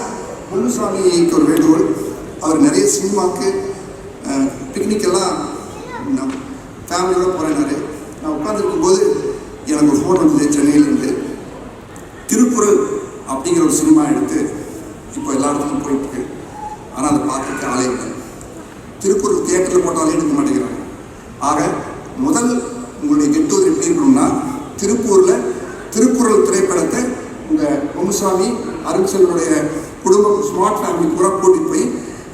முன்னுசாமிக்கு ஒரு வேண்டுகோள். அவர் நிறைய சினிமாவுக்கு பிக்னிக்கெல்லாம் ஃபேமிலியோடு போகிறேன்னாரு. நான் உட்காந்துருக்கும்போது எனக்கு ஒரு ஃபோன் வந்தது சென்னையிலேருந்து. திருக்குறள் அப்படிங்கிற ஒரு சினிமா எடுத்து இப்போ எல்லா இடத்துக்கும் போயிட்டுருக்கு. ஆனால் அதை பார்த்துட்டு ஆளே இல்லை. திருக்குறள் தியேட்டரில் போட்டாலே எடுக்க மாட்டேங்கிறாங்க. ஆக முதல் உங்களுடைய கெட்டுவது எப்படி இருக்கணும்னா திருப்பூரில் திருக்குறள் திரைப்படத்தை உங்கள் பொம்முசாமி அருண்செல்வனுடைய குடும்பம் ஸ்மார்ட் ஃபேமிலி பூரா கூட்டிகிட்டு போய்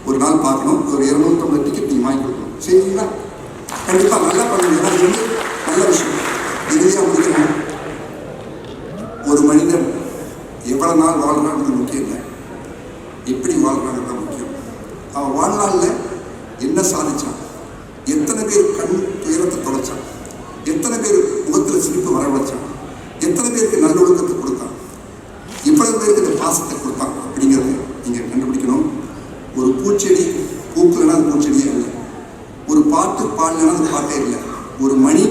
ஒரு நாள் பார்க்கணும். ஒரு 250 டிக்கெட் நீங்கள் வாங்கி கொடுக்கணும். சரிங்களா? கண்டிப்பாக நல்லா பண்ணுங்க. ஏன்னா இது வந்து நல்ல விஷயம். இறுதியாக முடிக்கணும். ஒரு மனிதன் எவ்வளோ நாள் வாழ்கிறான்றது முக்கியம் இல்லை, எப்படி வாழ்கிறாங்கிறது தான் முக்கியம். அவன் வாழ்நாளில் என்ன சாதிச்சான், எத்தனை பேர் கண் துயரத்தை தொலைச்சான், எத்தனை பேர் முகத்தில் சிரிப்பு வரவழைச்சான், எத்தனை பேருக்கு நல்லொழுக்கத்தை கொடுத்தான், இவ்வளவு பேருக்கு இந்த பாசத்தை கொடுத்தான் அப்படிங்கிறத நீங்கள் கண்டுபிடிக்கணும். ஒரு பூச்செடி பூக்கலைன்னா அது பூச்செடியே இல்லை. ஒரு பாட்டு பாடலைன்னா அது பாட்டே இல்லை. ஒரு மணி